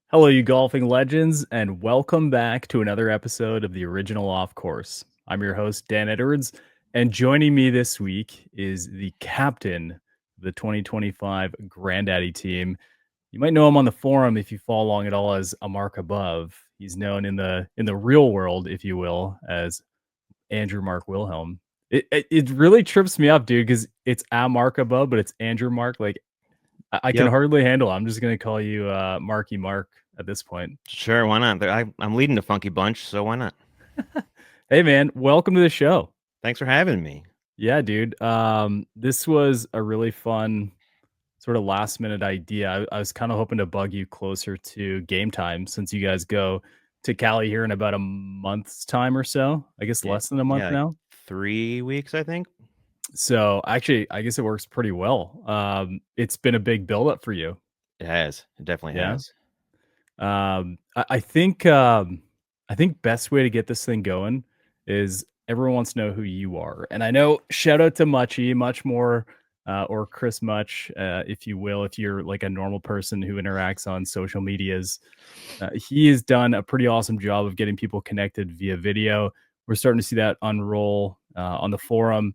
Hello, you golfing legends, and welcome back to another episode of the original Off Course. I'm your host, Dan Edwards, and joining me this week is the captain of the 2025 Grandaddy team. You might know him on the forum if you follow along at all as amarkabove. He's known in the real world, if you will, as Andrew Mark Wilhelm. It really trips me up, dude, because it's amarkabove, but it's Andrew Mark. Like I can Yep. hardly handle it. I'm just gonna call you Marky Mark at this point. Sure. Why not? I'm leading the funky bunch, so why not? Hey man, welcome to the show. Thanks for having me. Yeah, dude. This was a really fun sort of last minute idea. I was kind of hoping to bug you closer to game time since you guys go to Cali here in about a month's time or so. I guess Yeah, less than a month yeah, like now. 3 weeks, I think. So actually, I guess it works pretty well. It's been a big buildup for you. It has. It definitely Yeah. has. I think best way to get this thing going is everyone wants to know who you are. And I know shout out to Muchy, much more or Chris Much, if you will, if you're like a normal person who interacts on social medias. He has done a pretty awesome job of getting people connected via video. We're starting to see that unroll on the forum,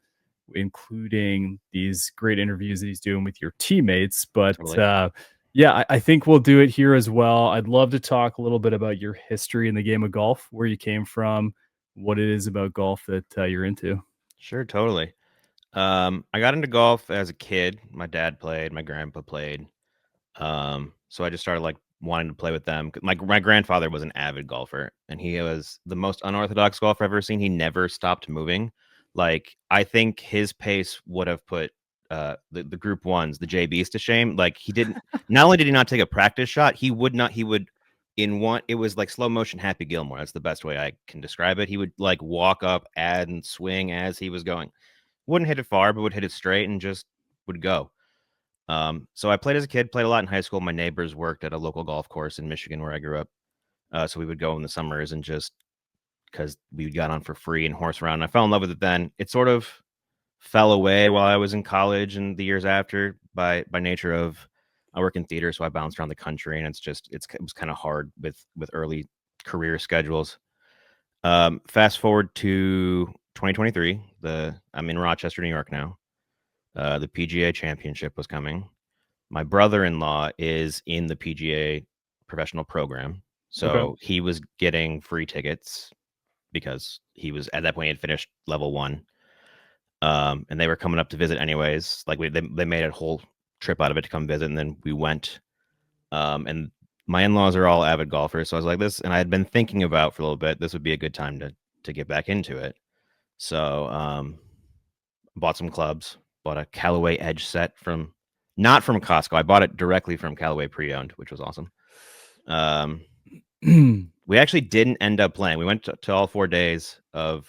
including these great interviews that he's doing with your teammates. But Totally. yeah, I think we'll do it here as well. I'd love to talk a little bit about your history in the game of golf, where you came from, what it is about golf that you're into. Sure, totally. I got into golf as a kid. My dad played, my grandpa played. So I just started like wanting to play with them. My grandfather was an avid golfer, and he was the most unorthodox golfer I've ever seen. He never stopped moving. Like I think his pace would have put the group ones, the JBs to shame. Like he didn't. Not only did he not take a practice shot, he would not. He would in one. It was like slow motion Happy Gilmore. That's the best way I can describe it. He would like walk up, add, and swing as he was going. Wouldn't hit it far, but would hit it straight and just would go. So I played as a kid, played a lot in high school. My neighbors worked at a local golf course in Michigan where I grew up. So we would go in the summers and just because we got on for free and horse around. And I fell in love with it then. It sort of fell away while I was in college and the years after by nature of I work in theater, so I bounced around the country and it was kind of hard with early career schedules. Fast forward to 2023, I'm in Rochester, New York now. The PGA Championship was coming. My brother-in-law is in the PGA professional program, Okay. so he was getting free tickets because he was at that point he had finished level one, and they were coming up to visit anyways. Like they made a whole trip out of it to come visit, and then we went. And my in-laws are all avid golfers, so I was like this, and I had been thinking about for a little bit. This would be a good time to get back into it. So bought some clubs, bought a Callaway Edge set from not from Costco. I bought it directly from Callaway pre-owned, which was awesome. Um, we actually didn't end up playing. We went to all 4 days of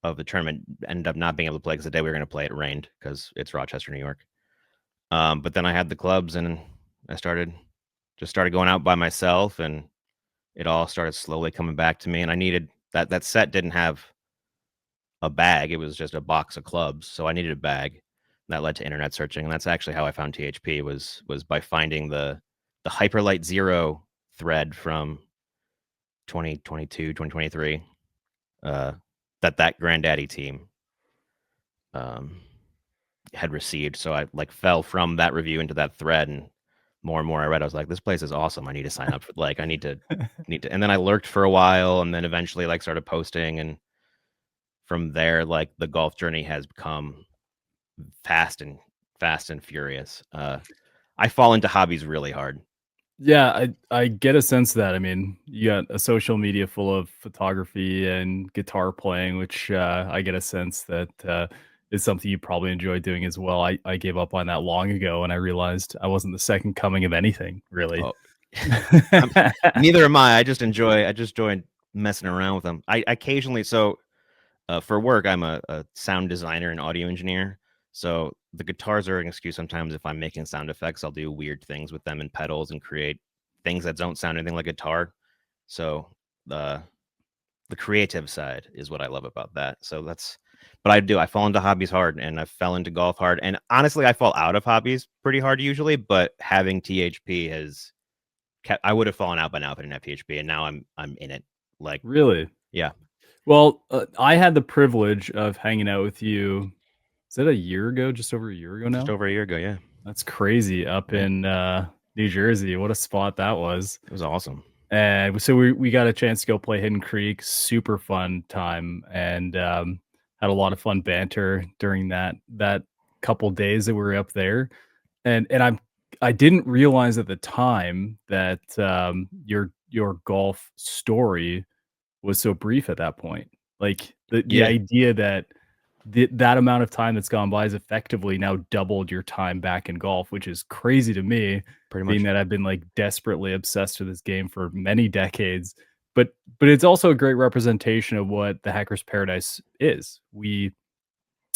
the tournament. Ended up not being able to play because the day we were going to play it rained because it's Rochester, New York. But then I had the clubs and I started going out by myself, and it all started slowly coming back to me. And I needed that set didn't have a bag. It was just a box of clubs. So I needed a bag. That led to internet searching. And that's actually how I found THP was by finding the Hyperlight Zero thread from 2022, 2023, that Grandaddy team um, had received. So I like fell from that review into that thread, and more I read, I was like, this place is awesome. I need to sign up for like I need to and then I lurked for a while and then eventually like started posting, and from there, like the golf journey has become fast and fast and furious. I fall into hobbies really hard. Yeah, I get a sense of that. I mean, you got a social media full of photography and guitar playing, which I get a sense that is something you probably enjoy doing as well. I gave up on that long ago, and I realized I wasn't the second coming of anything, really. Oh, I'm, neither am I. I just enjoy messing around with them. I occasionally for work I'm a sound designer and audio engineer. So the guitars are an excuse sometimes if I'm making sound effects. I'll do weird things with them and pedals and create things that don't sound anything like guitar. So the the creative side is what I love about that. So that's but I fall into hobbies hard, and I fell into golf hard. And honestly, I fall out of hobbies pretty hard usually, but having THP has I would have fallen out by now if I didn't have THP, and now I'm in it. Like, Really? yeah, Well, I had the privilege of hanging out with you. Is that a year ago? Just over a year ago just now? over a year ago. Yeah, That's crazy. Up right. in New Jersey. What a spot that was. It was awesome. And so we got a chance to go play Hidden Creek. Super fun time, and had a lot of fun banter during that couple days that we were up there. And I didn't realize at the time that your golf story was so brief at that point. Like, the Yeah, idea that that amount of time that's gone by has effectively now doubled your time back in golf, which is crazy to me, pretty being much. that I've been, like, desperately obsessed with this game for many decades. But it's also a great representation of what the hacker's paradise is. We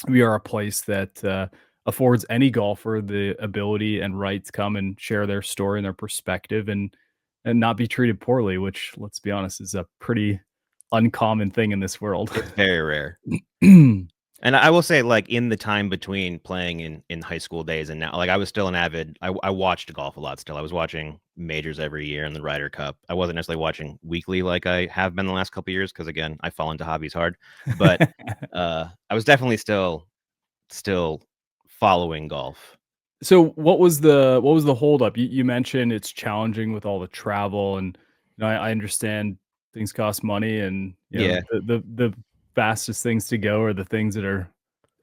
are a place that, affords any golfer the ability and right to come and share their story and their perspective and not be treated poorly, which, let's be honest, is a pretty uncommon thing in this world. It's very rare. And I will say, like, in the time between playing in high school days and now, like, I was still an avid. I watched golf a lot still. I was watching majors every year and the Ryder Cup. I wasn't necessarily watching weekly like I have been the last couple of years because, again, I fall into hobbies hard. But I was definitely still following golf. So what was the holdup? You mentioned it's challenging with all the travel, and I understand things cost money, and Yeah, the fastest things to go are the things that are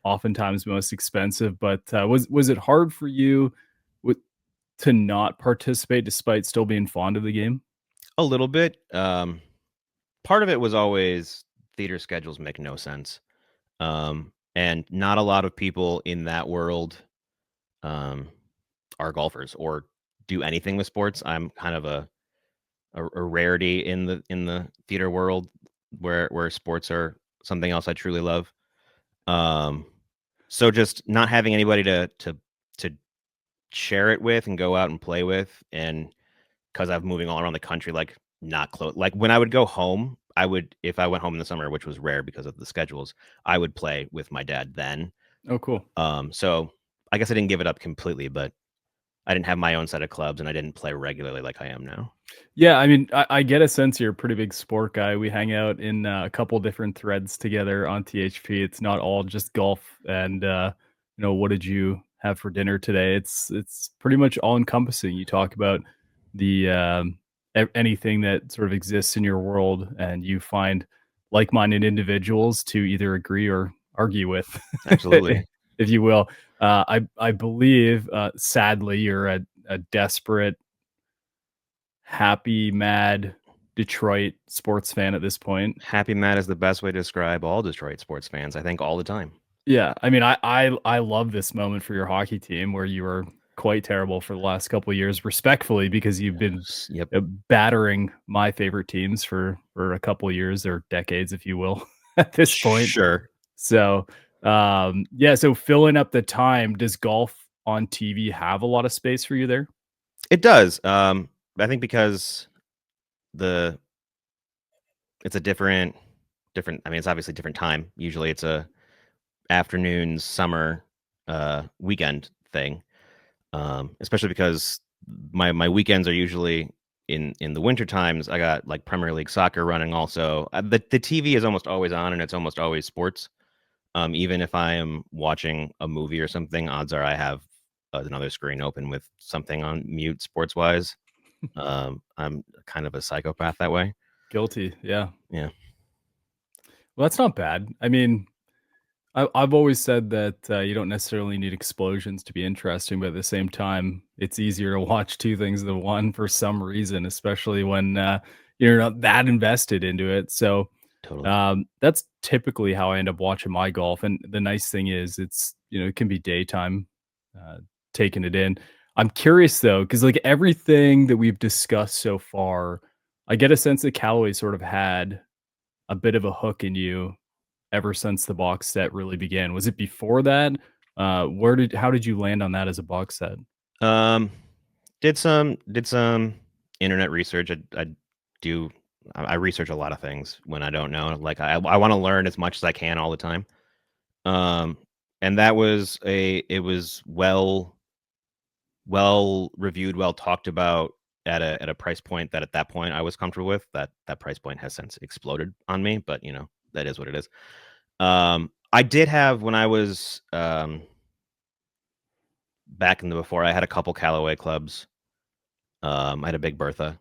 oftentimes most expensive. But was it hard for you with, to not participate despite still being fond of the game? a little bit. Part of it was always theater schedules make no sense, and not a lot of people in that world um, are golfers or do anything with sports. I'm kind of a rarity in the theater world where sports are something else I truly love. Um, so just not having anybody to share it with and go out and play with, and because I'm moving all around the country, like, not close. Like, when I would go home, I would, if I went home in the summer, which was rare because of the schedules, I would play with my dad then. Oh, cool. So I guess I didn't give it up completely, but I didn't have my own set of clubs and I didn't play regularly like I am now. Yeah, I mean, I get a sense you're a pretty big sport guy. We hang out in a couple different threads together on THP. It's not all just golf and what did you have for dinner today? It's pretty much all encompassing. You talk about the anything that sort of exists in your world, and you find like-minded individuals to either agree or argue with, Absolutely. if you will. I believe, sadly, you're a desperate, happy, mad Detroit sports fan at this point. Happy Matt is the best way to describe all Detroit sports fans, I think, all the time. Yeah, I mean, I love this moment for your hockey team where you were quite terrible for the last couple of years, respectfully, because you've been Yep. battering my favorite teams for a couple of years or decades, if you will, at this point. Sure. So, yeah, so filling up the time, does golf on TV have a lot of space for you there? It does. I think because the it's a different, I mean, it's obviously different time. Usually it's a afternoon, summer, weekend thing. Especially because my weekends are usually in the winter times. I got, like, Premier League soccer running also. The TV is almost always on and it's almost always sports. Even if I am watching a movie or something, odds are I have another screen open with something on mute sports wise. I'm kind of a psychopath that way. Guilty, yeah. Yeah, Well, that's not bad. I mean, I've always said that, you don't necessarily need explosions to be interesting, but at the same time, it's easier to watch 2 things than 1 for some reason, especially when, you're not that invested into it. So, totally. that's typically how I end up watching my golf, and the nice thing is it's, it can be daytime, uh, taking it in. I'm curious though, because like, everything that we've discussed so far, I get a sense that Callaway sort of had a bit of a hook in you ever since the box set really began. Was it before that? How did you land on that as a box set? Um, did some internet research. Do I research a lot of things when I don't know. Like, I want to learn as much as I can all the time. Um, and that was it was well reviewed, well talked about. at a price point that at that point I was comfortable with. That price point has since exploded on me, but that is what it is. I did have when I was back in the before I had a couple Callaway clubs. I had a Big Bertha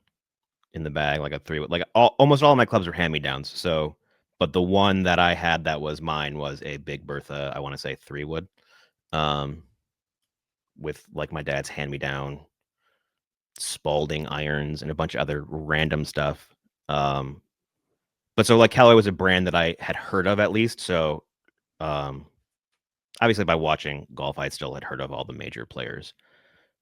in the bag, like a 3, like almost all of my clubs were hand-me-downs. So, but the one that I had that was mine was a Big Bertha, I want to say 3-wood, with like my dad's hand-me-down Spalding irons and a bunch of other random stuff. But so like Callaway was a brand that I had heard of at least. So, obviously by watching golf, I still had heard of all the major players.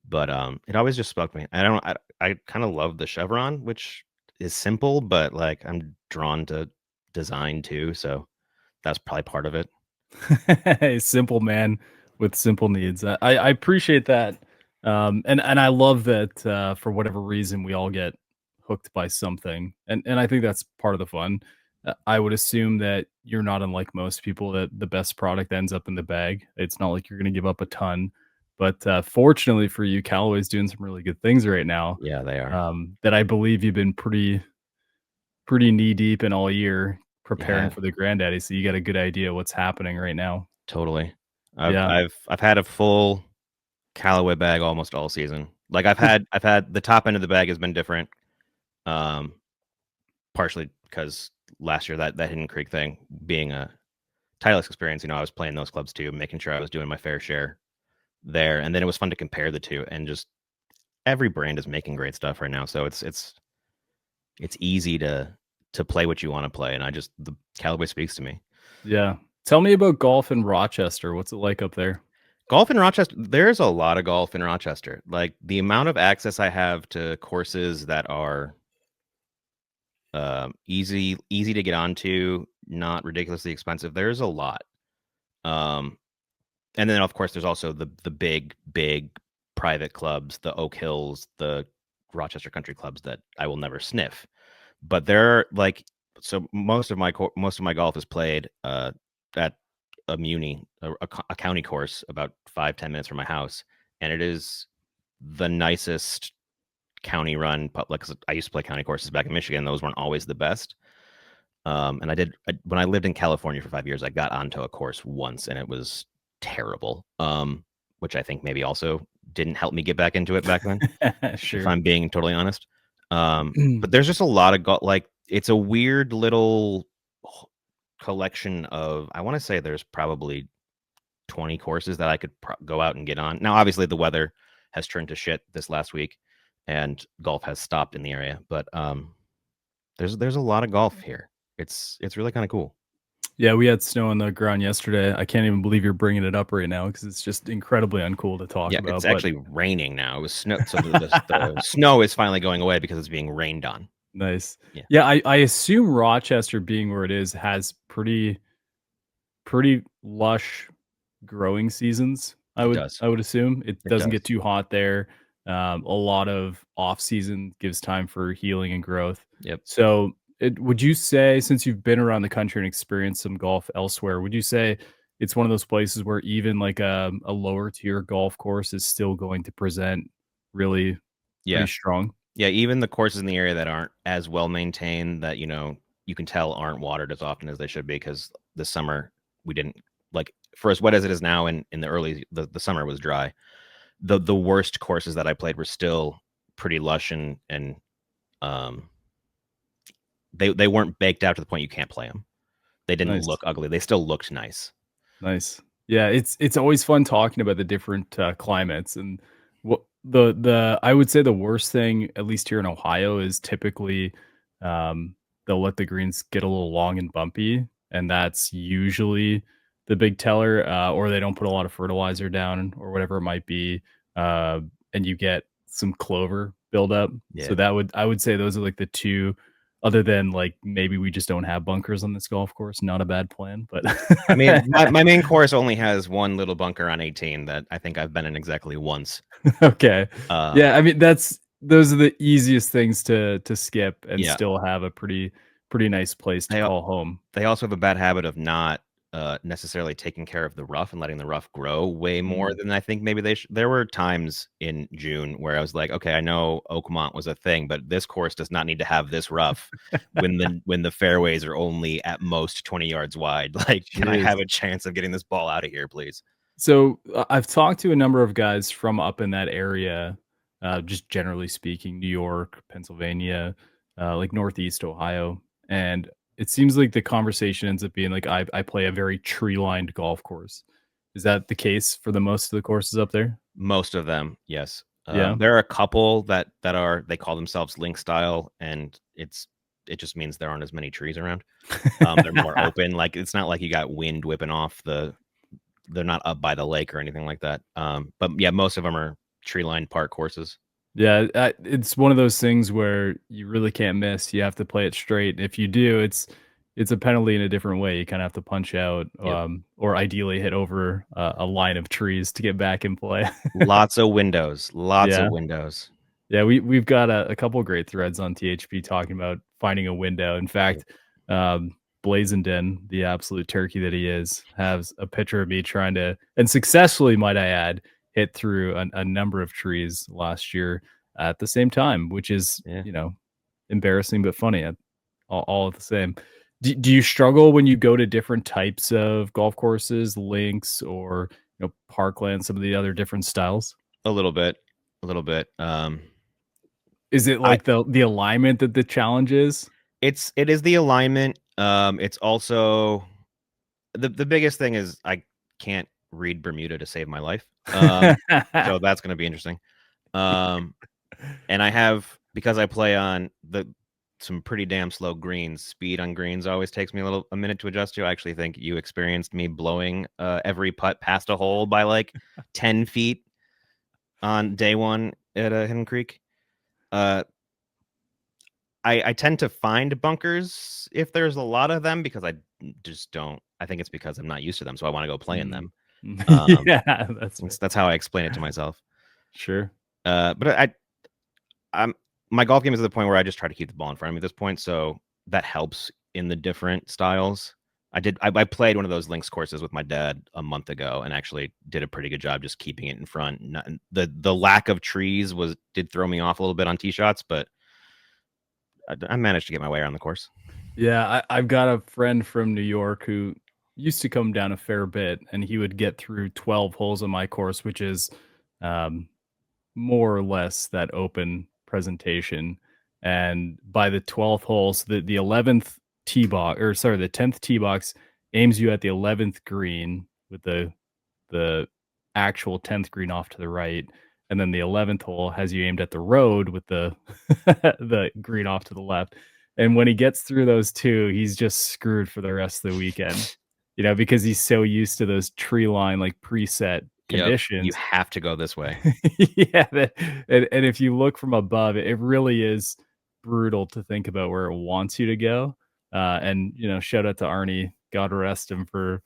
But it always just spoke to me. I kind of love the chevron, which is simple, but like I'm drawn to design too, so that's probably part of it. A simple man with simple needs. I appreciate that, and I love that. For whatever reason, we all get hooked by something, and I think that's part of the fun. I would assume that you're not unlike most people that the best product ends up in the bag. It's not like you're going to give up a ton, but fortunately for you, Callaway's doing some really good things right now. Yeah, they are. That I believe you've been pretty knee deep in all year preparing Yeah, for the Grandaddy, so you got a good idea what's happening right now. totally. I've Yeah. I've I've had a full Callaway bag almost all season. Like I've had the top end of the bag has been different. Um, partially because last year that Hidden Creek thing being a Titleist experience, I was playing those clubs too, making sure I was doing my fair share there, and then it was fun to compare the two, and just every brand is making great stuff right now, so it's easy to play what you want to play, and the Callaway speaks to me. Yeah. Tell me about golf in Rochester. What's it like up there? Golf in Rochester, there's a lot of golf in Rochester. Like the amount of access I have to courses that are easy to get onto, not ridiculously expensive. There's a lot. Um, and then of course there's also the big private clubs, the Oak Hills, the Rochester Country Clubs that I will never sniff. But they're like, so most of my golf is played at a muni, a county course about 5-10 minutes from my house, and it is the nicest county run. Like I used to play county courses back in Michigan; those weren't always the best. And when I lived in California for 5 years, I got onto a course once, and it was terrible. Which I think maybe also didn't help me get back into it back then, if Sure. I'm being totally honest. But there's just a lot of like it's a weird little collection of, I want to say there's probably 20 courses that I could go out and get on. Now, obviously, the weather has turned to shit this last week, and golf has stopped in the area. But there's a lot of golf here. It's really kind of cool. Yeah, we had snow on the ground yesterday. I can't even believe you're bringing it up right now because it's just incredibly uncool to talk Yeah, it's about, but actually raining now. It was snow, so the snow is finally going away because it's being rained on. nice. Yeah, Yeah, I assume Rochester being where it is has pretty lush growing seasons, I it would does. I would assume. It It doesn't get does. too hot there. A lot of off season gives time for healing and growth. Yep. So, would you say, since you've been around the country and experienced some golf elsewhere, would you say it's one of those places where even like a lower tier golf course is still going to present really pretty Yeah. strong? Yeah, even the courses in the area that aren't as well maintained, that you can tell aren't watered as often as they should be, because this summer we didn't, like, for as wet as it is now, in the early the summer was dry. The worst courses that I played were still pretty lush, and um they weren't baked out to the point you can't play them. They didn't Nice. look ugly. They still looked nice. Nice. Yeah, it's always fun talking about the different, climates, and what the I would say the worst thing, at least here in Ohio, is typically, they'll let the greens get a little long and bumpy, and that's usually the big teller, or they don't put a lot of fertilizer down or whatever it might be, uh, and you get some clover buildup. So Yeah. I would say those are, like, the 2, other than, like, maybe we just don't have bunkers on this golf course, not a bad plan, but I mean, my main course only has one little bunker on 18 that I think I've been in exactly once. Okay. Um, Yeah, I mean, those are the easiest things to skip and yeah. still have a pretty nice place to They call home. they also have a bad habit of not necessarily taking care of the rough and letting the rough grow way more Mm. than I think maybe they should. There were times in June where I was like, okay, I know Oakmont was a thing, but this course does not need to have this rough when the fairways are only at most 20 yards wide. Like, can I Jeez. have a chance of getting this ball out of here, please? So, I've talked to a number of guys from up in that area, just generally speaking, New York, Pennsylvania, like Northeast Ohio, and it seems like the conversation ends up being like, I play a very tree-lined golf course. Is that the case for the most of the courses up there? Most of them, yes. Yeah. There are a couple that are they call themselves link style, and it just means there aren't as many trees around. They're more open. Like it's not like you got wind whipping off the. They're not up by the lake or anything like that. But yeah, most of them are tree lined park courses. Yeah, it's one of those things where you really can't miss. You have to play it straight. If you do, it's a penalty in a different way. You kinda have to punch out, Yep. or ideally hit over a line of trees to get back in play. Lots of windows. Lots of Yeah. windows. Yeah, we've got a couple great threads on THP talking about finding a window. In Yep. fact, Blazenden, the absolute turkey that he is, has a picture of me trying to, and successfully, might I add, hit through a number of trees last year at the same time, which is, Yeah. embarrassing but funny all at the same. Do you struggle when you go to different types of golf courses, links, or parkland, some of the other different styles? A little bit. A little bit. Is it I like the alignment that the challenge is? it is the alignment. It's also the biggest thing is I can't read Bermuda to save my life. So that's gonna be interesting. Um, and I have because I play on some pretty damn slow greens. Speed on greens always takes me a minute to adjust to. I actually think you experienced me blowing every putt past a hole by like 10 feet on day one at Hidden Creek. Uh, I tend to find bunkers if there's a lot of them because I just don't. I think it's because I'm not used to them, so I want to go play in Mm. them. Um, Yeah, that's fair. that's how I explain it to myself. Sure. But I'm my golf game is at the point where I just try to keep the ball in front of me at this point, so that helps in the different styles. I played one of those links courses with my dad a month ago and actually did a pretty good job just keeping it in front. The lack of trees did throw me off a little bit on tee shots, but I managed to get my way around the course. Yeah, I've got a friend from New York who used to come down a fair bit, and he would get through 12 holes on my course, which is, um, more or less that open presentation, and by the 12th hole, so the 11th tee box, or sorry, the 10th tee box aims you at the 11th green with the actual 10th green off to the right, and then the 11th hole has you aimed at the road with the the green off to the left, and when he gets through those 2, he's just screwed for the rest of the weekend, because he's so used to those tree line, like, preset Yep, you conditions. have to go this way. Yeah, and if you look from above, it really is brutal to think about where it wants you to go, and, shout out to Arnie, God rest him, for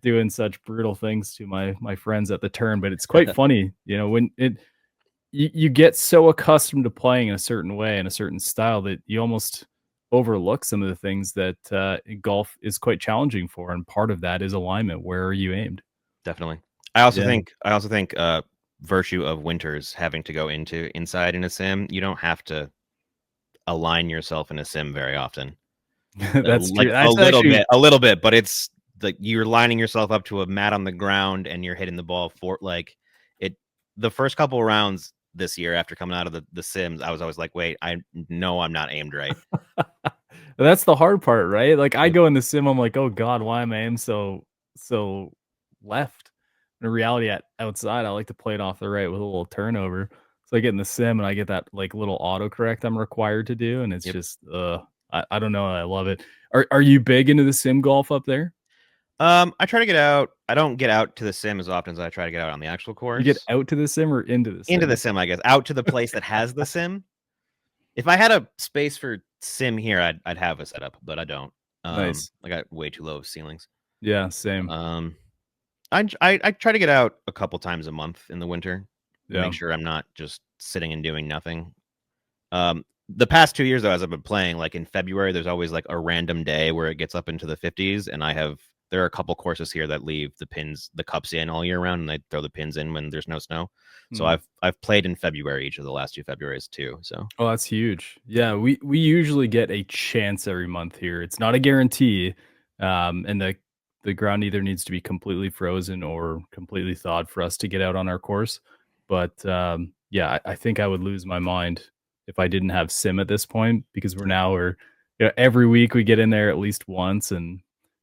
doing such brutal things to my friends at the turn. But it's quite funny, when you get so accustomed to playing in a certain way, in a certain style, that you almost overlook some of the things that, golf is quite challenging for, and part of that is alignment. Where are you aimed? Definitely. I also think virtue of winters having to go inside in a sim, you don't have to align yourself in a sim very often. That's Like true. That's actually a little bit, but it's like you're lining yourself up to a mat on the ground and you're hitting the ball for like it. The first couple rounds this year after coming out of the sims, I was always like, wait, I know I'm not aimed right. that's the hard part, right? Like, I Yep. go in the sim, I'm like, "Oh god, why am I aim so left?" In reality, outside, I like to play it off the right with a little turnover. So I get in the sim and I get that, like, little autocorrect I'm required to do, and it's Yep. just, I don't know, I love it. Are you big into the sim golf up there? I try to get out. I don't get out to the sim as often as I try to get out on the actual You get course. out to the sim or into the Into the sim? sim, I guess. Out to the place that has the sim. If I had a space for sim here, I'd have a setup, but I don't. Nice. I got way too low of ceilings. Yeah, same. Um, I try to get out a couple times a month in the winter, Yeah. make sure I'm not just sitting and doing nothing. The past 2 years though, as I've been playing, like in February, there's always like a random day where it gets up into the 50s, and I have there are a couple courses here that leave the cups in all year round, and they throw the pins in when there's no snow. So Hmm. I've played in February each of the last 2 Februarys too. So Oh, that's huge. Yeah, we usually get a chance every month here. It's not a guarantee, and the ground either needs to be completely frozen or completely thawed for us to get out on our course. But yeah, I think I would lose my mind if I didn't have sim at this point because we're every week we get in there at least once and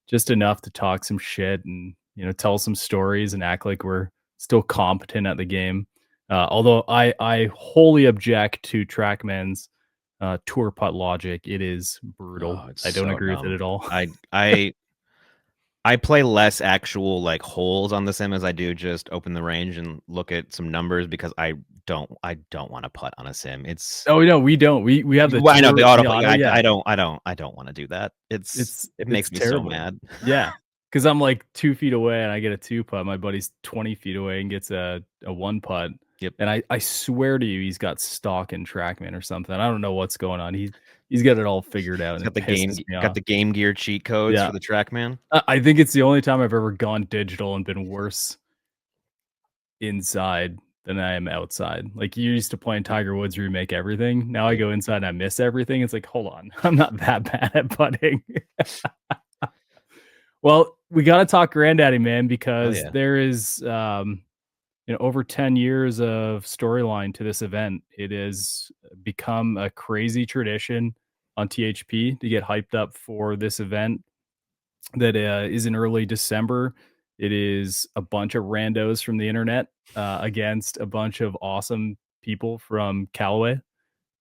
just enough to talk some shit and tell some stories and act like we're still competent at the game. Although I wholly object to TrackMan's tour putt logic. It is brutal. oh, it's I don't so agree with it dumb. at all. I play less actual like holes on the sim as I do just open the range and look at some numbers because I don't want to putt on a sim. It's Oh no, we don't. We have the well, I know the tour, auto the putt. auto. Yeah, Yeah, I don't want to do that. It makes it's me so terrible. mad. Yeah, because I'm like 2 feet away and I get a two putt. My buddy's 20 feet away and gets a one putt. Yep. And I swear to you, he's got stock in TrackMan or something. I don't know what's going on. He's got it all figured out, It's and it pisses me got off. the Game Gear cheat codes Yeah, for the TrackMan. I think it's the only time I've ever gone digital and been worse inside than I am outside. Like, you're used to playing Tiger Woods where you make everything. Now I Yep. go inside and I miss everything. It's like, hold on, I'm not that bad at putting. Well, we gotta talk Grandaddy, man, Oh because yeah, there is, over 10 years of storyline to this event. It has become a crazy tradition on THP to get hyped up for this event that is in early December. It is a bunch of randos from the internet against a bunch of awesome people from Callaway,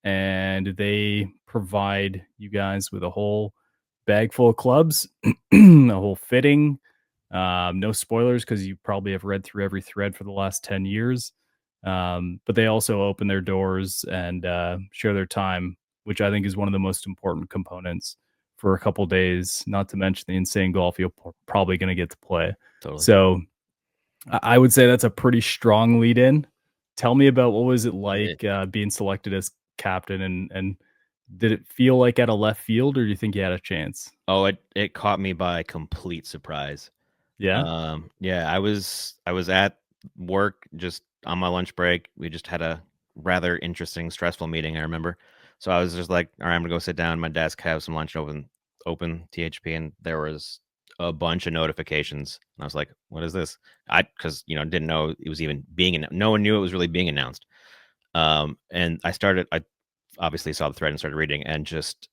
and they provide you guys with a whole bag full of clubs, a whole fitting. No spoilers because you probably have read through every thread for the last 10 years. But they also open their doors and share their time, which I think is one of the most important components for a couple days, not to mention the insane golf you're probably going to get to play. totally. So I would say that's a pretty strong lead in. Tell me about what was it It, like being selected as captain, and did it feel like at a left field, or do you think you had a chance? it caught me by complete surprise. Yeah. Yeah, I was at work just on my lunch break. We just had a rather interesting, stressful meeting, I remember. So I was just like, all right, I'm gonna go sit down at my desk, have some lunch, open THP, and there was a bunch of notifications. And I was like, what is this? Because didn't know it was even no one knew it was really being announced. And I obviously saw the thread and started reading, and just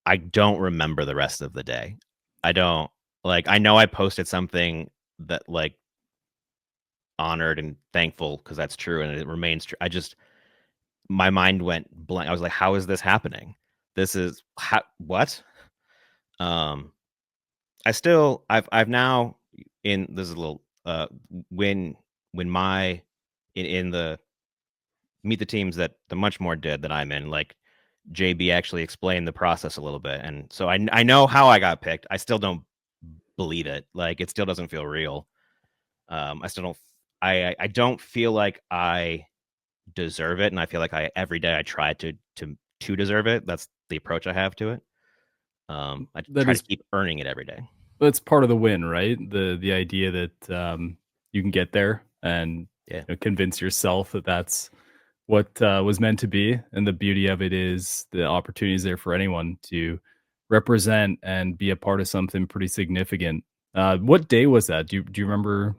I don't remember the rest of the day. I don't like I know I posted something that like honored and thankful because that's true and it remains true. I just my mind went blank. I was like, how is this happening? This is what? Um I've now in this is a little when my in the meet the teams that the much more did that I'm in, like JB actually explained the process a little bit. And so I know how I got picked. I still don't believe it. Like it still doesn't feel real. I still don't I don't feel like I deserve it. And I feel like I every day I try to deserve it. That's the approach I have to it. I That try to is keep earning it every day. That's part of the win, right? The idea that you can get there and Yeah, convince yourself that that's what was meant to be. And the beauty of it is the opportunity is there for anyone to represent and be a part of something pretty significant. What day was that? Do you remember?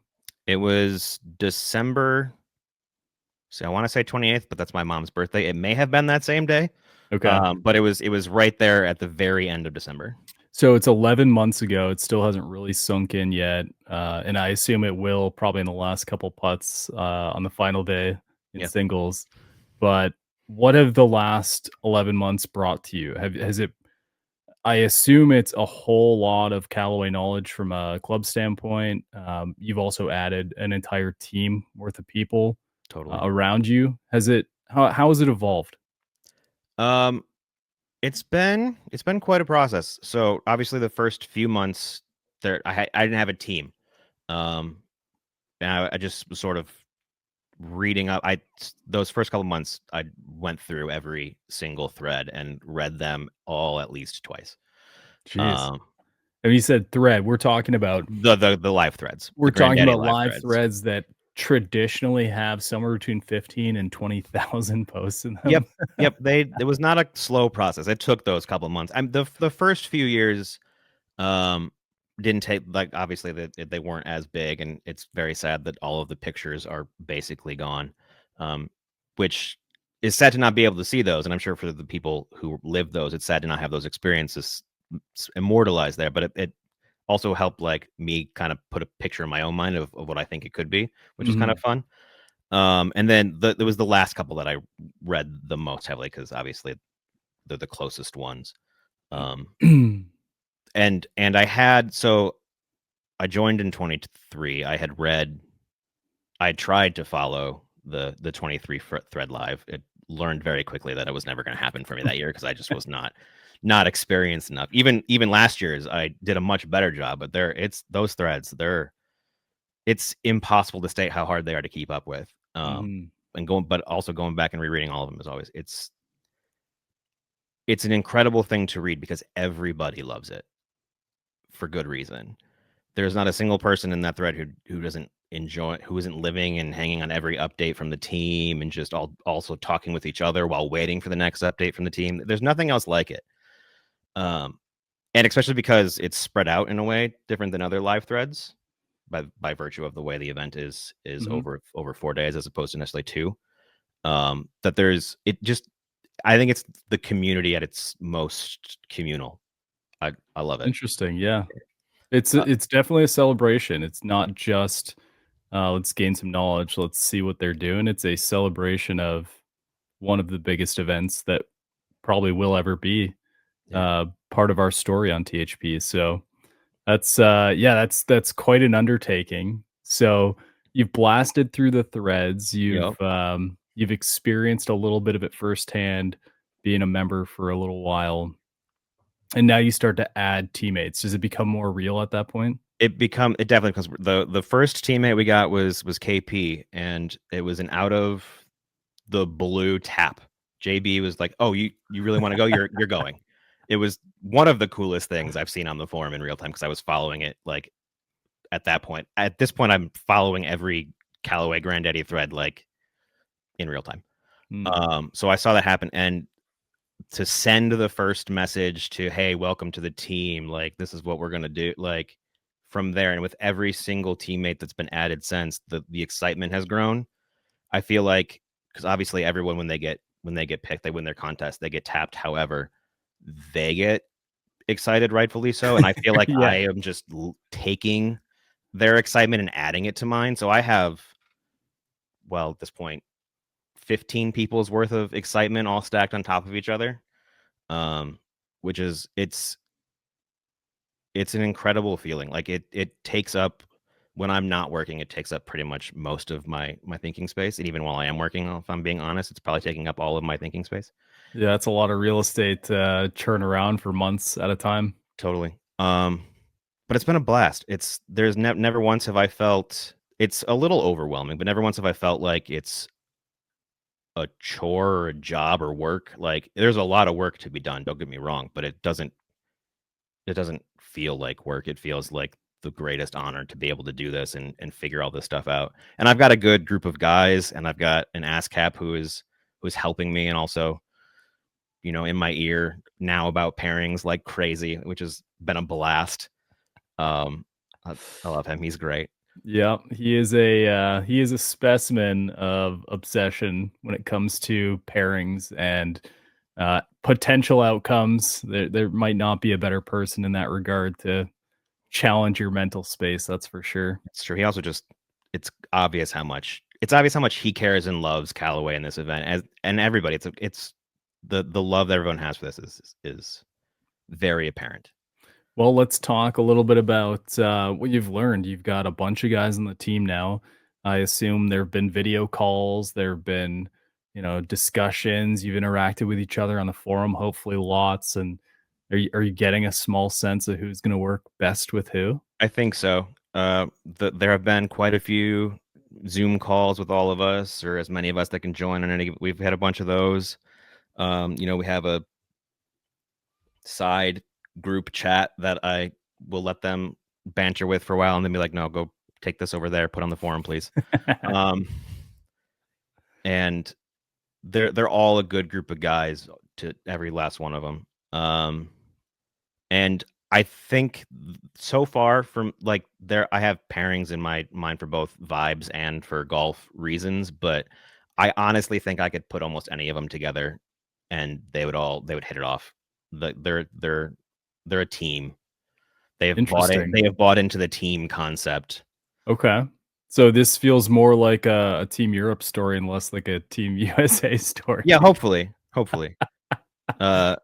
it was December. So I want to say 28th, but that's my mom's birthday. It may have been that same day. Okay. But it was right there at the very end of December. So it's 11 months ago. It still hasn't really sunk in yet. And I assume it will probably in the last couple putts on the final day in Yeah. singles. But what have the last 11 months brought to you? Has it, I assume it's a whole lot of Callaway knowledge from a club standpoint. You've also added an entire team worth of people Totally. around you. How has it evolved? Um, it's been quite a process. So obviously the first few months there I didn't have a team. Um, and I just was sort of reading up. I Those first couple months I went through every single thread and read them all at least twice. Jeez. Um, And you said thread. The live threads, the We're talking Granddaddy about live live threads. threads that traditionally have somewhere between 15 and 20,000 posts in Yep, them. yep. It was not a slow process. It took those couple of months. The first few years um didn't take, like, obviously they weren't as big, and it's very sad that all of the pictures are basically gone. Which is sad to not be able to see those, and I'm sure for the people who live those, it's sad to not have those experiences immortalized there, but it also helped, like, me kind of put a picture in my own mind of what I think it could be, which was kind of Mhm. fun. And then there was the last couple that I read the most heavily because obviously they're the closest ones. Um, and I joined in 23. I had tried to follow the 23 thread live. It learned very quickly that it was never going to happen for me that year because I just was not experienced enough. Even last year's, I did a much better job, but it's those threads. It's impossible to state how hard they are to keep up with. Mhm. But also going back and rereading all of them is always it's an incredible thing to read because everybody loves it for good reason. There's not a single person in that thread who doesn't enjoy, who isn't living and hanging on every update from the team and just also talking with each other while waiting for the next update from the team. There's nothing else like it. Um, and especially because it's spread out in a way different than other live threads by virtue of the way the event is Mhm. over 4 days as opposed to necessarily two. That there's it just I think it's the community at its most communal. I love it. Interesting, yeah. Uh, It's definitely a celebration. It's not just, "Let's gain some knowledge, let's see what they're doing." It's a celebration of one of the biggest events that probably will ever be, yeah. part of our story on THP, so that's quite an undertaking. So, you've blasted through the threads, Yep. you've experienced a little bit of it firsthand being a member for a little while, and now you start to add teammates. Does it become more real at that point? It definitely comes. The first teammate we got was KP, and it was an out of the blue tap. JB was like, "Oh, you really want to go? You're going." It was one of the coolest things I've seen on the forum in real time because I was following it, like, at that point. At this point, I'm following every Callaway Grandaddy thread, like, in real time. Mm, So I saw that happen, and to send the first message to, "Hey, welcome to the team, like, this is what we're gonna do," like, from there, and with every single teammate that's been added since, the excitement has grown. I feel like because obviously everyone when they get picked, they win their contest, they get tapped. However, they get excited, rightfully so, and I feel like I yeah. am just taking their excitement and adding it to mine. So I have, well, at this point, 15 people's worth of excitement all stacked on top of each other. Which is it's an incredible feeling. Like, it takes up, when I'm not working, it takes up pretty much most of my thinking space. And even while I am working, if I'm being honest, it's probably taking up all of my thinking space. Yeah, that's a lot of real estate to churn around for months at a time. Totally. But it's been a blast. There's never once have I felt it's a little overwhelming, but never once have I felt like it's a chore or a job or work. Like, there's a lot of work to be done, don't get me wrong, but it doesn't feel like work. It feels like the greatest honor to be able to do this and figure all this stuff out. And I've got a good group of guys, and I've got an ASCAP who's helping me and also, in my ear now about pairings like crazy, which has been a blast. Um, I love him. He's great. Yeah, he is a specimen of obsession when it comes to pairings and potential outcomes. There might not be a better person in that regard to challenge your mental space. That's for sure. It's true. He also just it's obvious how much he cares and loves Callaway in this event, and everybody. It's the love that everyone has for this is very apparent. Well, let's talk a little bit about what you've learned. You've got a bunch of guys on the team now. I assume there have been video calls, there have been, discussions. You've interacted with each other on the forum, hopefully lots. And are you getting a small sense of who's going to work best with who? I think so. There have been quite a few Zoom calls with all of us, or as many of us that can join on any. We've had a bunch of those. We have a side group chat that I we'll let them banter with for a while, and then be like, no, go take this over there, put on the forum, please. Um, and they're all a good group of guys, to every last one of them. And I think so far from like there, I have pairings in my mind for both vibes and for golf reasons, but I honestly think I could put almost any of them together, and they would hit it off. They're a team. Interesting. They have bought into the team concept. Okay. So this feels more like a Team Europe story and less like a Team USA story. Yeah, hopefully. Uh,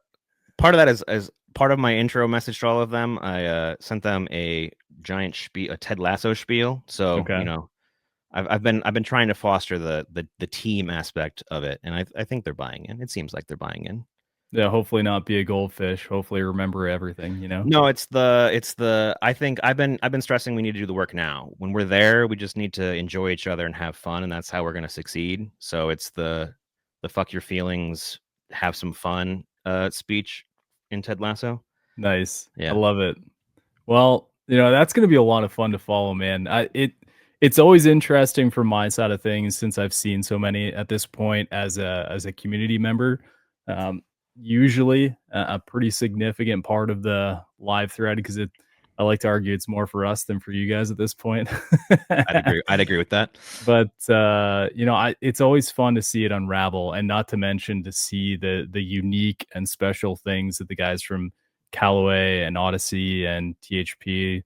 Part of that is part of my intro message to all of them. I sent them a giant spiel, a Ted Lasso spiel. So Okay. I've been trying to foster the team aspect of it, and I think they're buying in. It seems like they're buying in. Yeah, hopefully not be a goldfish. Hopefully remember everything, you know? No, it's the I think I've been stressing we need to do the work now. When we're there, we just need to enjoy each other and have fun, and that's how we're going to succeed. So it's the fuck your feelings, have some fun speech in Ted Lasso. Nice. I Yeah. love it. Well, that's gonna be a lot of fun to follow, man. It's always interesting from my side of things since I've seen so many at this point as a community member. Um, Usually a pretty significant part of the live thread because I like to argue it's more for us than for you guys at this point. I'd agree with that. But, it's always fun to see it unravel, and not to mention to see the unique and special things that the guys from Callaway and Odyssey and THP,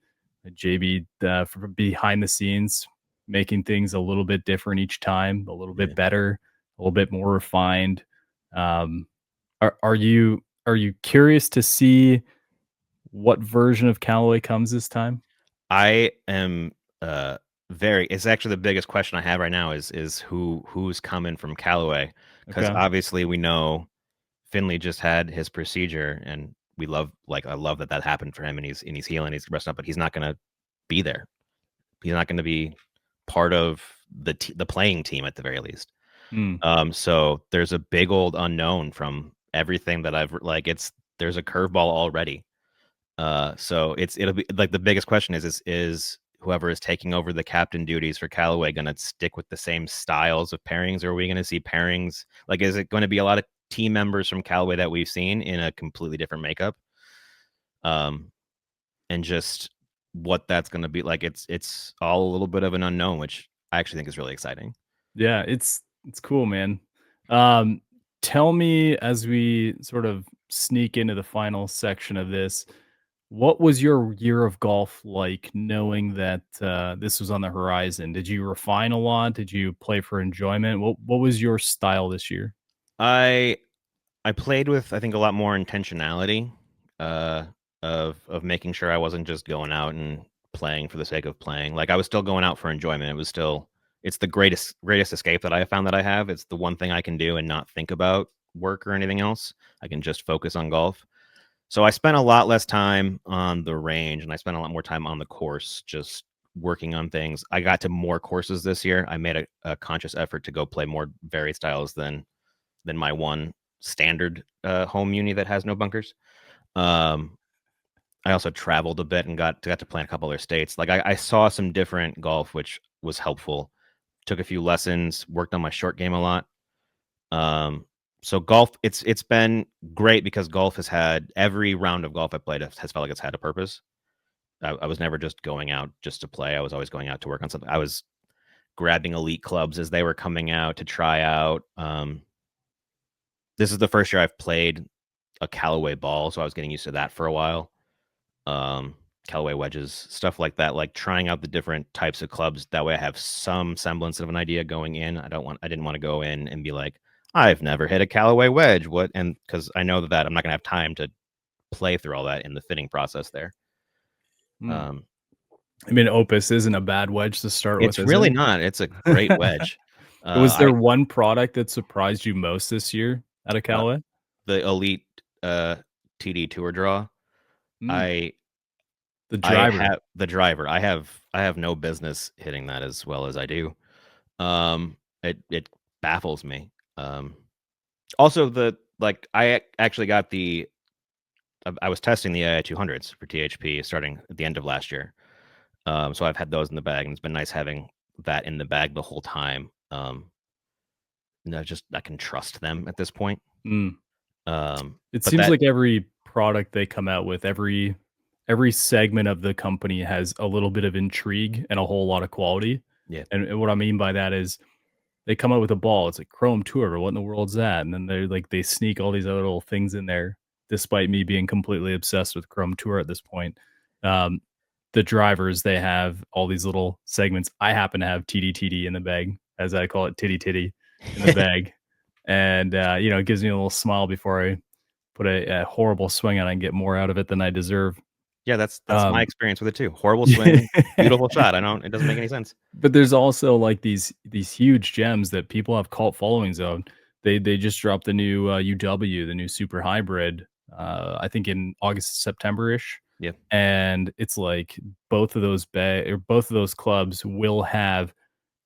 JB, from behind the scenes, making things a little bit different each time, a little bit Yeah. better, a little bit more refined. Um, are you curious to see what version of Callaway comes this time? I am very it's actually the biggest question I have right now is who's coming from Callaway, because Okay. obviously we know Finley just had his procedure, and I love that happened for him, and he's healing, he's resting up, but he's not going to be there. He's not going to be part of the playing team at the very least. Hmm. So there's a big old unknown from everything that there's a curveball already. So it'll be like the biggest question is whoever is taking over the captain duties for Callaway going to stick with the same styles of pairings, or are we going to see pairings? Like, is it going to be a lot of team members from Callaway that we've seen in a completely different makeup? Um, and just what that's going to be like. It's all a little bit of an unknown, which I actually think is really exciting. Yeah, it's cool, man. Um, Tell me as we sort of sneak into the final section of this, what was your year of golf like knowing that this was on the horizon? Did you refine a lot? Did you play for enjoyment? What was your style this year? I I played with, I think, a lot more intentionality, uh, of making sure I wasn't just going out and playing for the sake of playing. Like, I was still going out for enjoyment. It's the greatest escape that I have found that I have. It's the one thing I can do and not think about work or anything else. I can just focus on golf. So I spent a lot less time on the range, and I spent a lot more time on the course, just working on things. I got to more courses this year. I made a conscious effort to go play more varied styles than my one standard home uni that has no bunkers. Um, I also traveled a bit and got to play in a couple other states. Like, I saw some different golf, which was helpful. Took a few lessons, worked on my short game a lot. Um, so golf, it's been great because golf has had every round of golf I played has felt like it's had a purpose. I was never just going out just to play. I was always going out to work on something. I was grabbing elite clubs as they were coming out to try out. This is the first year I've played a Callaway ball, so I was getting used to that for a while. Um, Callaway wedges, stuff like that, like trying out the different types of clubs. That way I have some semblance of an idea going in. I didn't want to go in and be like, I've never hit a Callaway wedge. What? And because I know that I'm not going to have time to play through all that in the fitting process there. Hmm. Um, I mean, Opus isn't a bad wedge to start with, it's is it? really not. It's a great wedge. Was I there one product that surprised you most this year out of uh, Callaway? the elite TD tour draw. Mm, I the I driver. have the driver. I have no business hitting that as well as I do. It baffles me. Also, the like I actually got I was testing the AI 200s for THP starting at the end of last year. So I've had those in the bag, and it's been nice having that in the bag the whole time. Just I can trust them at this point. Mm. It But seems that like every product they come out with, every segment of the company has a little bit of intrigue and a whole lot of quality. yeah And what I mean by that is they come out with a ball. It's like Chrome Tour. What in the world's that? And then they sneak all these other little things in there, despite me being completely obsessed with Chrome Tour at this point. Um, the drivers, they have all these little segments. I happen to have TDTD in the bag, as I call it, titty titty in the bag. And it gives me a little smile before I put a horrible swing on it and get more out of it than I deserve. yeah, that's my Um, experience with it too. Horrible swing, beautiful shot. I don't. It doesn't make any sense. But there's also like these huge gems that people have cult followings of. They just dropped the new UW, the new super hybrid, I think in August, September-ish. Yeah, And it's like both of those clubs will have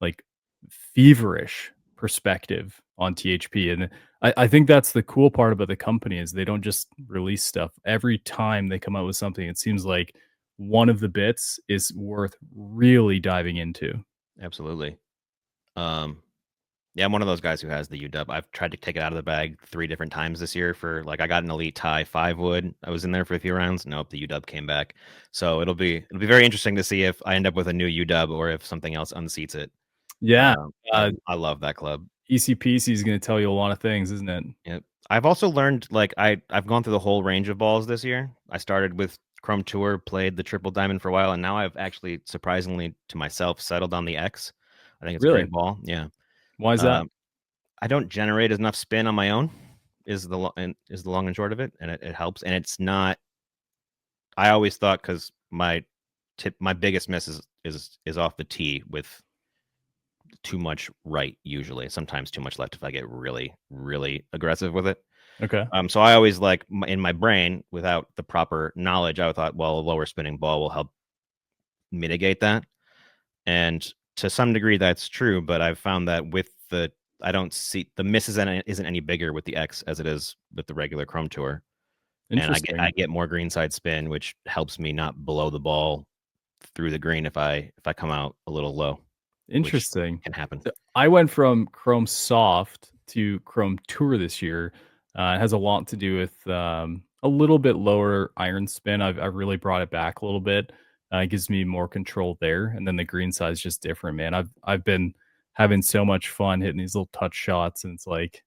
like feverish perspective on THP. And I think that's the cool part about the company is they don't just release stuff. Every time they come out with something, it seems like one of the bits is worth really diving into. absolutely. Um, yeah, I'm one of those guys who has the UW. I've tried to take it out of the bag 3 different times this year for like I got an Elite Tie 5 wood. I was in there for a few rounds. Nope, the UW came back. So it'll be very interesting to see if I end up with a new UW or if something else unseats it. Yeah, I uh, I love that club. ECPC is gonna tell you a lot of things, isn't it? Yep. I've also learned like I've gone through the whole range of balls this year. I started with Chrome Tour, played the Triple Diamond for a while, and now I've actually surprisingly to myself settled on the X. I think it's a great Really? ball. Yeah. Why is that? Um, I don't generate enough spin on my own. Is the long and short of it, and it helps. And it's not. I always thought because my biggest miss is off the tee with too much right usually, sometimes too much left if I get really really aggressive with it. Okay. So I always like in my brain, without the proper knowledge, I thought, well, a lower spinning ball will help mitigate that. And to some degree, that's true. But I've found that I don't see the miss isn't any bigger with the X as it is with the regular Chrome Tour. And I Interesting. get more greenside spin, which helps me not blow the ball through the green if I come out a little low, which Interesting. can happen. I went from Chrome Soft to Chrome Tour this year. It has a lot to do with a little bit lower iron spin. I've really brought it back a little bit. It gives me more control there, and then the green side is just different, man. I've been having so much fun hitting these little touch shots, and it's like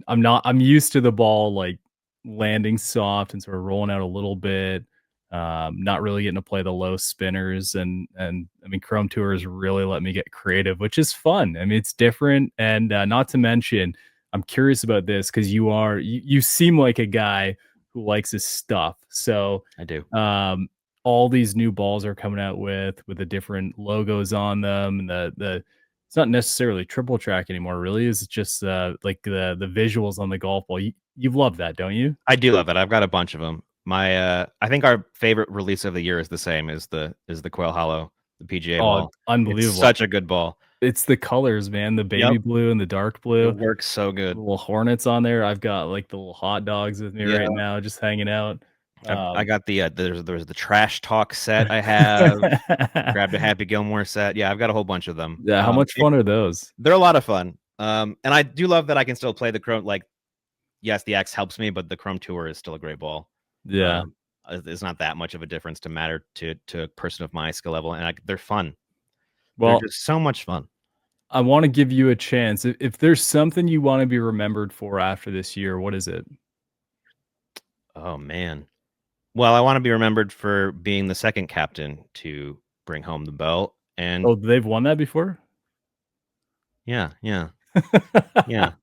I'm used to the ball, like, landing soft and sort of rolling out a little bit, not really getting to play the low spinners, and I mean, Chrome Tours really let me get creative, which is fun. I mean, it's different, and, not to mention, I'm curious about this because you seem like a guy who likes his stuff, so, I do. um, all these new balls are coming out with the different logos on them, and the it's not necessarily triple track anymore, really. It's just, like, the visuals on the golf ball. You've loved that, don't you? I do love it. I've got a bunch of them. I think our favorite release of the year is the same as the Quail Hollow, the PGA Oh, ball. It's unbelievable. such a good ball. It's the colors, man, the baby Yep, blue and the dark it blue, works so good. little hornets on there. I've got, like, the little hot dogs with me Yeah, right now just hanging out. I Um got there's the Trash Talk set I have. Grabbed a Happy Gilmore set. Yeah, I've got a whole bunch of them. Yeah, how much fun are those? They're a lot of fun. And I do love that I can still play the Chrome. Like, yes, the X helps me, but the Chrome Tour is still a great ball. Yeah. Um, it's not that much of a difference to matter to a person of my skill level, and they're fun. They're Well, just so much fun. I wanna give you a chance. If there's something you wanna be remembered for after this year, what is it? Oh man. Well, I want to be remembered for being the second captain to bring home the belt, and Oh, they've won that before? yeah, yeah, yeah.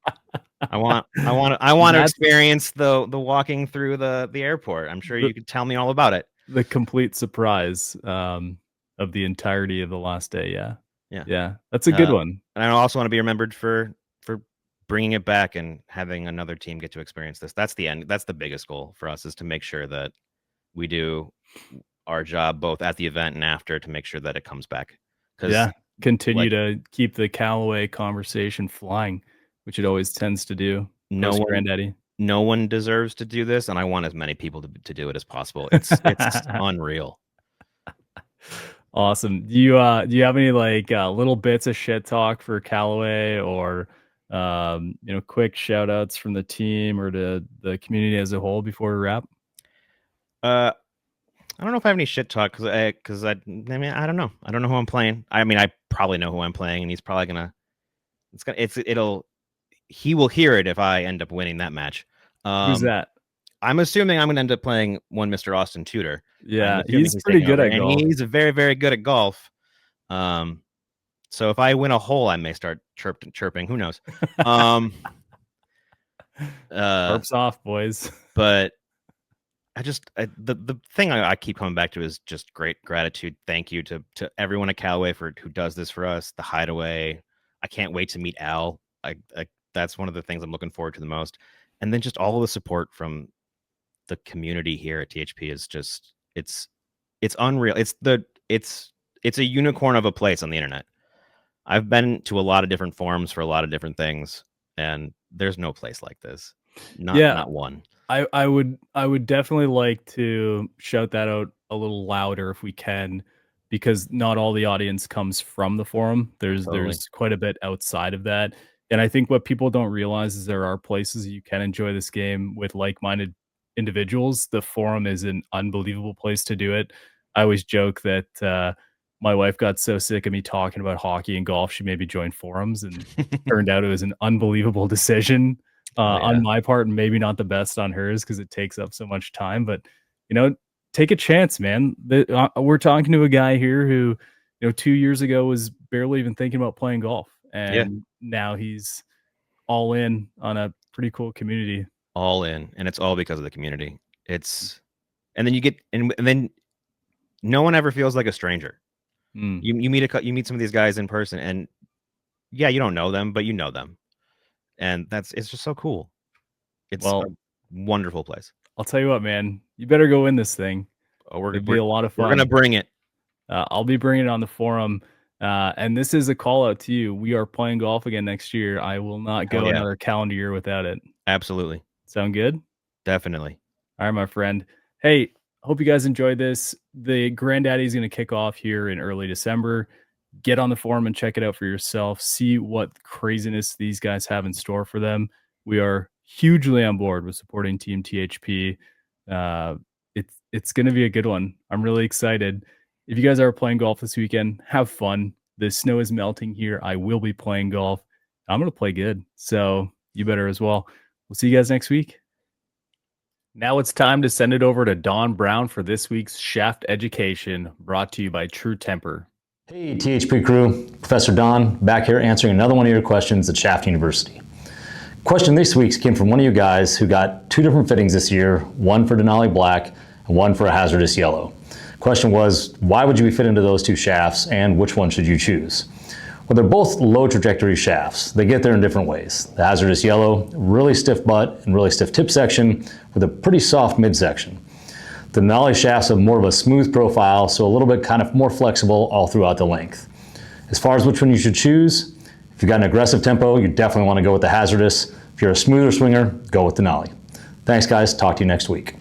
I want to That's experience the walking through the airport. I'm sure the you could tell me all about it. the complete surprise, of the entirety of the last day, yeah. Yeah. Yeah, that's a good one. And I also want to be remembered for bringing it back and having another team get to experience this. That's the end. That's the biggest goal for us is to make sure that we do our job both at the event and after to make sure that it comes back. Because Yeah, continue like to keep the Callaway conversation flying, which it always tends to do, no post one Grandaddy. no one deserves to do this, and I want as many people to do it as possible. It's unreal. Awesome. Do you have any like little bits of shit talk for Callaway or quick shout outs from the team or to the community as a whole before we wrap? Uh, I don't know if I have any shit talk because I mean I don't know. I don't know who I'm playing. I mean I probably know who I'm playing, and he's probably gonna he will hear it if I end up winning that match. Who's that? I'm assuming I'm gonna end up playing one Mr. Austin Tudor. I'm Yeah, assuming he's he's pretty taking good over, at and golf. he's very, very good at golf. So if I win a hole, I may start chirping. Who knows? Harps off, boys. But the thing I keep coming back to is just great gratitude. Thank you to everyone at Callaway who does this for us. The Hideaway. I can't wait to meet Al. That's one of the things I'm looking forward to the most. And then just all of the support from the community here at THP is just it's unreal. It's a unicorn of a place on the internet. I've been to a lot of different forums for a lot of different things, and there's no place like this. Yeah, Not one. I would definitely like to shout that out a little louder if we can, because not all the audience comes from the forum. There's Totally. there's quite a bit outside of that. And I think what people don't realize is there are places you can enjoy this game with like-minded individuals. The forum is an unbelievable place to do it. I always joke that my wife got so sick of me talking about hockey and golf, she maybe joined forums, and turned out it was an unbelievable decision Oh yeah. on my part, and maybe not the best on hers because it takes up so much time. But you know, take a chance, man. We're talking to a guy here who, 2 years ago was barely even thinking about playing golf, Yeah. and now he's all in on a pretty cool community. All in, and it's all because of the community. It's and then you get and then no one ever feels like a stranger. Mm. You meet some of these guys in person, and yeah, you don't know them, but you know them, and it's just so cool. It's a Well, wonderful place. I'll tell you what, man. You better go win this thing. Oh, It'd be a lot of we're gonna fun. bring it. I'll be bringing it on the forum. And this is a call out to you. We are playing golf again next year. I will not Hell go yeah, another calendar year without it. absolutely, Sound good? definitely. All right, my friend. Hey, hope you guys enjoyed this. The Grandaddy is going to kick off here in early December. Get on the forum and check it out for yourself. See what craziness these guys have in store for them. We are hugely on board with supporting Team THP. Uh, it's going to be a good one. I'm really excited. If you guys are playing golf this weekend, have fun. The snow is melting here. I will be playing golf. I'm going to play good. So you better as well. We'll see you guys next week. Now it's time to send it over to Don Brown for this week's Shaft Education, brought to you by True Temper. Hey THP crew, Professor Don back here answering another one of your questions at Shaft University. Question this week's came from one of you guys who got two different fittings this year, one for Denali Black and one for a hazardous yellow. Question was, why would you be fit into those two shafts and which one should you choose? Well, they're both low trajectory shafts. They get there in different ways. The hazardous yellow, really stiff butt and really stiff tip section with a pretty soft midsection. The Denali shafts have more of a smooth profile, so a little bit kind of more flexible all throughout the length. As far as which one you should choose, if you've got an aggressive tempo, you definitely want to go with the hazardous. If you're a smoother swinger, go with Denali. Thanks guys, talk to you next week.